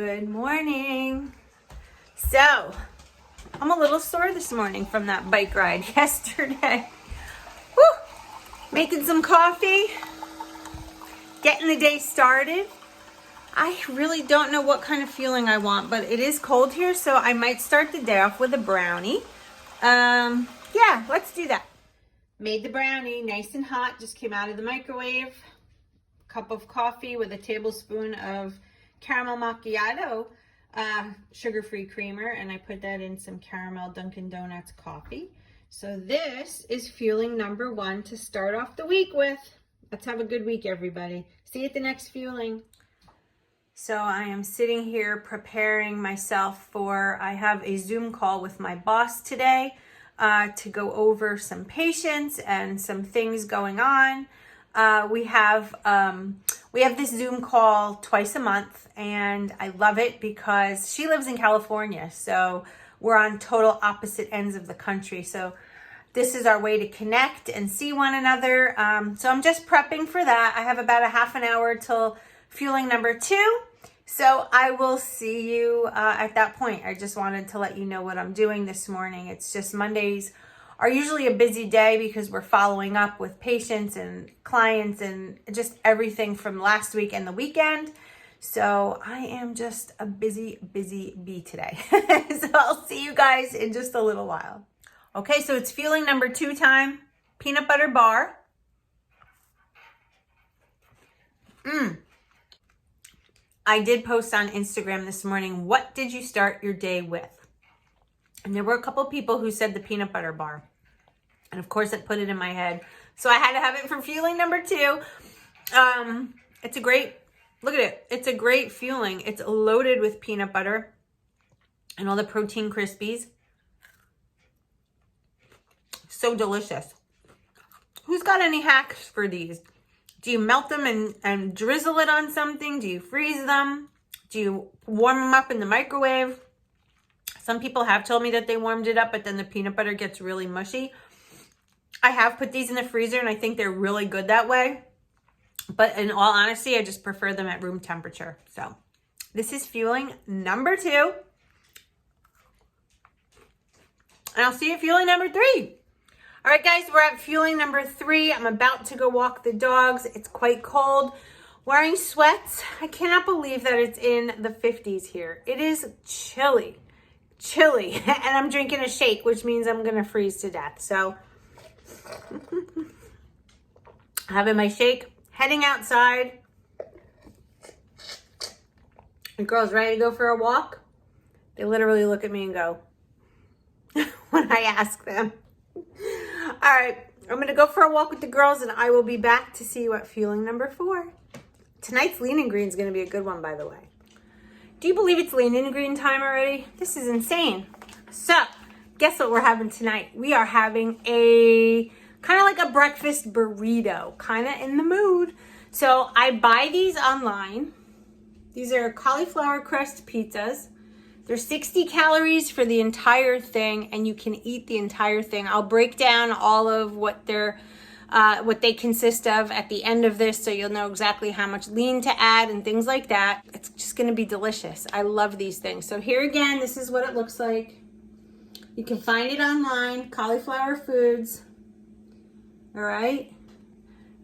Good morning. So, I'm a little sore this morning from that bike ride yesterday. Woo! Making some coffee, getting the day started. I really don't know what kind of feeling I want, but it is cold here, so I might start the day off with a brownie. Yeah, let's do that. Made the brownie nice and hot, just came out of the microwave. Cup of coffee with a tablespoon of caramel macchiato sugar-free creamer, and I put that in some caramel Dunkin' Donuts coffee. So this is fueling number 1 to start off the week with. Let's have a good week, everybody. See you at the next fueling. So I am sitting here preparing myself for, I have a Zoom call with my boss today to go over some patients and some things going on. We have this Zoom call twice a month, and I love it because she lives in California, so we're on total opposite ends of the country. So this is our way to connect and see one another. So I'm just prepping for that. I have about a half an hour till fueling number 2. So I will see you at that point. I just wanted to let you know what I'm doing this morning. It's just Mondays are usually a busy day because we're following up with patients and clients and just everything from last week and the weekend. So I am just a busy bee today. So I'll see you guys in just a little while. Okay, so it's fueling number 2 time. Peanut butter bar. I did post on Instagram this morning, what did you start your day with? And there were a couple people who said the peanut butter bar. And of course, it put it in my head. So I had to have it for fueling number 2. It's a great, look at it. It's a great fueling. It's loaded with peanut butter and all the protein crispies. So delicious. Who's got any hacks for these? Do you melt them and drizzle it on something? Do you freeze them? Do you warm them up in the microwave? Some people have told me that they warmed it up, but then the peanut butter gets really mushy. I have put these in the freezer, and I think they're really good that way. But in all honesty, I just prefer them at room temperature. So this is fueling number 2. And I'll see you at fueling number 3. All right, guys, we're at fueling number 3. I'm about to go walk the dogs. It's quite cold. Wearing sweats. I cannot believe that it's in the 50s here. It is chilly. And I'm drinking a shake, which means I'm going to freeze to death. So having my shake, heading outside. The girls ready to go for a walk. They literally look at me and go when I ask them. All right, I'm going to go for a walk with the girls, and I will be back to see you at fueling number 4. Tonight's lean and green is going to be a good one, by the way. Do you believe it's lean and green time already? This is insane. So, guess what we're having tonight? We are having a kind of like a breakfast burrito, kind of in the mood. So, I buy these online. These are cauliflower crust pizzas. They're 60 calories for the entire thing, and you can eat the entire thing. I'll break down all of what they consist of at the end of this, so you'll know exactly how much lean to add and things like that. It's just going to be delicious. I love these things. So here again, this is what it looks like. You can find it online, Cauliflower Foods. All right.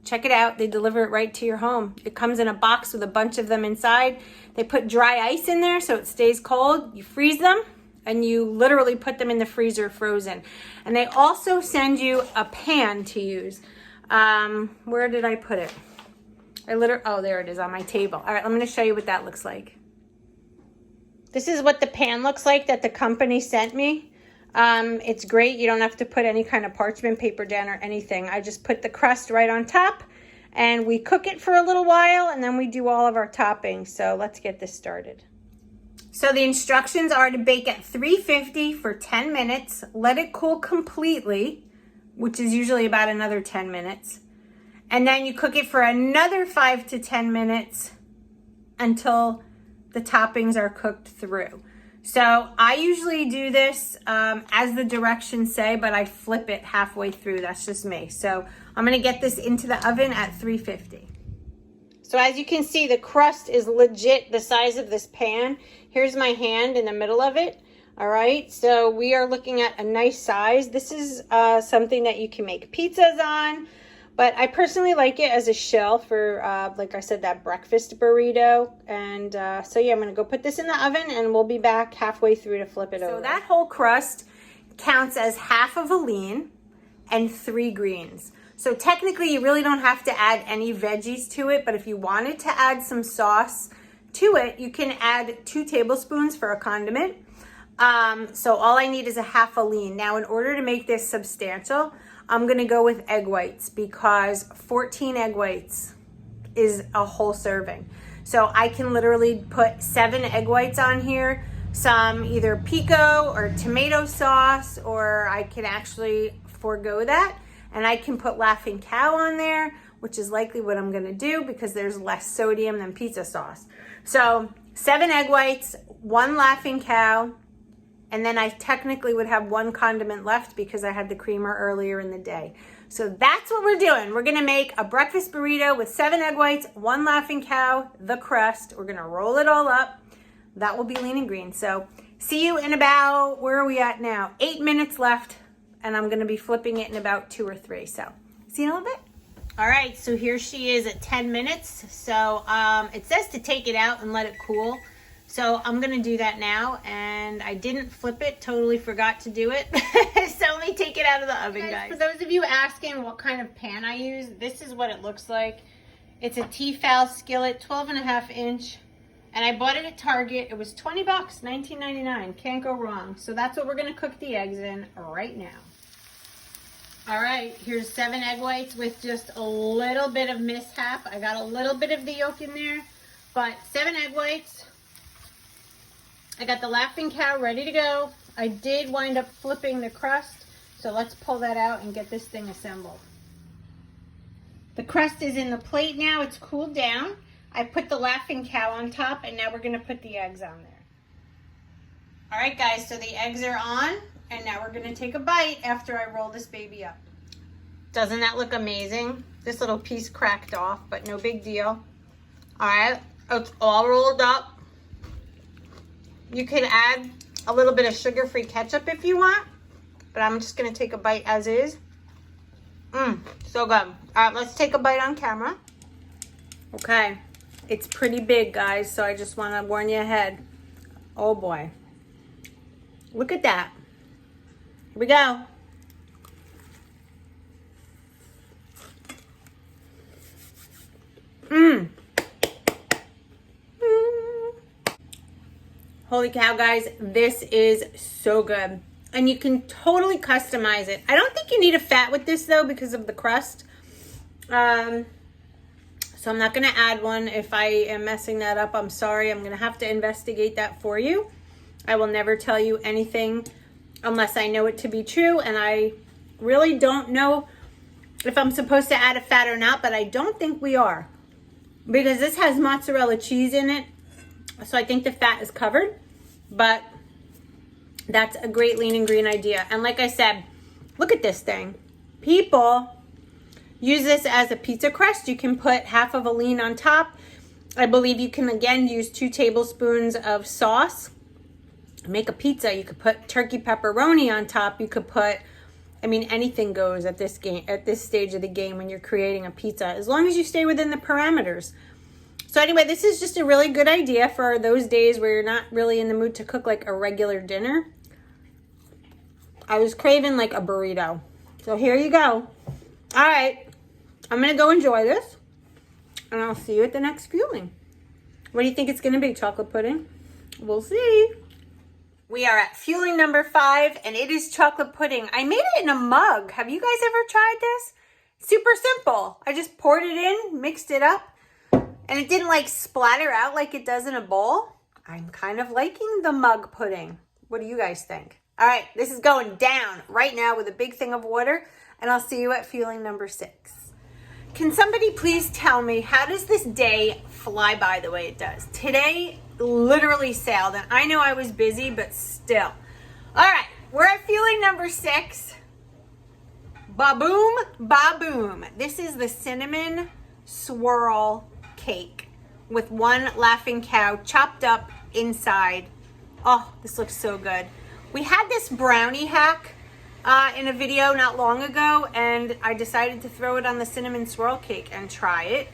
Check it out. They deliver it right to your home. It comes in a box with a bunch of them inside. They put dry ice in there so it stays cold. You freeze them, and you literally put them in the freezer frozen. And they also send you a pan to use. Where did I put it? Oh, there it is on my table. All right, I'm going to show you what that looks like. This is what the pan looks like that the company sent me. It's great. You don't have to put any kind of parchment paper down or anything. I just put the crust right on top, and we cook it for a little while, and then we do all of our toppings. So let's get this started. So the instructions are to bake at 350 for 10 minutes. Let it cool completely, which is usually about another 10 minutes. And then you cook it for another 5 to 10 minutes until the toppings are cooked through. So I usually do this as the directions say, but I flip it halfway through. That's just me. So I'm going to get this into the oven at 350. So as you can see, the crust is legit the size of this pan. Here's my hand in the middle of it. All right, so we are looking at a nice size. This is something that you can make pizzas on, but I personally like it as a shell for, like I said, that breakfast burrito. And so yeah, I'm gonna go put this in the oven and we'll be back halfway through to flip it over. So that whole crust counts as half of a lean and 3 greens. So technically you really don't have to add any veggies to it, but if you wanted to add some sauce to it, you can add 2 tablespoons for a condiment. So all I need is a half a lean. Now, in order to make this substantial, I'm gonna go with egg whites because 14 egg whites is a whole serving. So I can literally put 7 egg whites on here, some either pico or tomato sauce, or I can actually forego that. And I can put Laughing Cow on there, which is likely what I'm gonna do because there's less sodium than pizza sauce. So 7 egg whites, 1 Laughing Cow, and then I technically would have 1 condiment left because I had the creamer earlier in the day. So that's what we're doing. We're gonna make a breakfast burrito with 7 egg whites, 1 Laughing Cow, the crust. We're gonna roll it all up. That will be lean and green. So see you in about, where are we at now? 8 minutes left, and I'm gonna be flipping it in about 2 or 3. So see you in a little bit. All right, so here she is at 10 minutes. So it says to take it out and let it cool. So I'm gonna do that now, and I didn't flip it, totally forgot to do it. So let me take it out of the oven, guys. For those of you asking what kind of pan I use, this is what it looks like. It's a Tefal skillet, 12.5 inch, and I bought it at Target. It was 20 bucks, $19.99, can't go wrong. So that's what we're gonna cook the eggs in right now. All right, here's 7 egg whites with just a little bit of mishap. I got a little bit of the yolk in there, but 7 egg whites. I got the Laughing Cow ready to go. I did wind up flipping the crust, so let's pull that out and get this thing assembled. The crust is in the plate now. It's cooled down. I put the Laughing Cow on top, and now we're gonna put the eggs on there. All right, guys, so the eggs are on, and now we're gonna take a bite after I roll this baby up. Doesn't that look amazing? This little piece cracked off, but no big deal. All right, it's all rolled up. You can add a little bit of sugar-free ketchup if you want, but I'm just gonna take a bite as is. So good. All right, let's take a bite on camera. Okay, it's pretty big, guys, so I just wanna warn you ahead. Oh boy. Look at that. Here we go. Holy cow, guys, this is so good. And you can totally customize it. I don't think you need a fat with this though because of the crust. So I'm not gonna add one. If I am messing that up, I'm sorry. I'm gonna have to investigate that for you. I will never tell you anything unless I know it to be true. And I really don't know if I'm supposed to add a fat or not, but I don't think we are. Because this has mozzarella cheese in it. So I think the fat is covered, but that's a great lean and green idea. And like I said, look at this thing. People use this as a pizza crust. You can put half of a lean on top. I believe you can, again, use 2 tablespoons of sauce. Make a pizza. You could put turkey pepperoni on top. You could put, I mean, anything goes at this stage of the game when you're creating a pizza, as long as you stay within the parameters. So anyway, this is just a really good idea for those days where you're not really in the mood to cook like a regular dinner. I was craving like a burrito. So here you go. All right, I'm gonna go enjoy this, and I'll see you at the next fueling. What do you think it's gonna be, chocolate pudding? We'll see. We are at fueling number 5, and it is chocolate pudding. I made it in a mug. Have you guys ever tried this? Super simple. I just poured it in, mixed it up, and it didn't like splatter out like it does in a bowl. I'm kind of liking the mug pudding. What do you guys think? All right, this is going down right now with a big thing of water, and I'll see you at fueling number 6. Can somebody please tell me, how does this day fly by the way it does? Today literally sailed, and I know I was busy, but still. All right, we're at fueling number 6. Ba-boom, ba-boom. This is the cinnamon swirl cake with one Laughing Cow chopped up inside. Oh, this looks so good. We had this brownie hack in a video not long ago, and I decided to throw it on the cinnamon swirl cake and try it.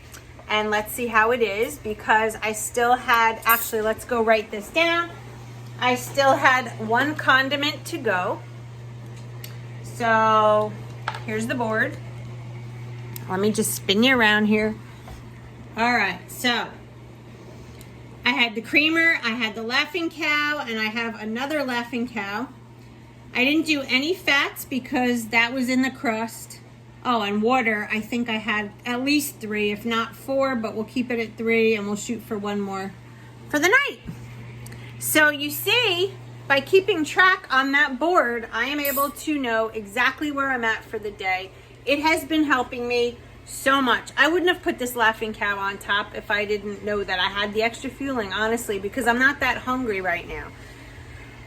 And let's see how it is, because I still had, actually, let's go write this down. I still had one condiment to go. So here's the board. Let me just spin you around here. All right, so I had the creamer, I had the Laughing Cow, and I have another Laughing Cow. I didn't do any fats because that was in the crust. Oh, and water, I think I had at least 3, if not 4, but we'll keep it at 3 and we'll shoot for 1 more for the night. So you see, by keeping track on that board, I am able to know exactly where I'm at for the day. It has been helping me so much. I wouldn't have put this Laughing Cow on top if I didn't know that I had the extra fueling, honestly, because I'm not that hungry right now.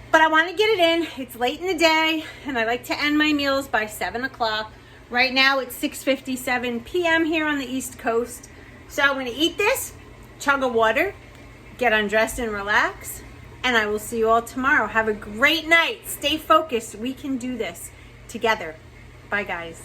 But I want to get it in. It's late in the day, and I like to end my meals by 7 o'clock. Right now, it's 6:57 p.m. here on the East Coast. So I'm going to eat this, chug a water, get undressed and relax, and I will see you all tomorrow. Have a great night. Stay focused. We can do this together. Bye, guys.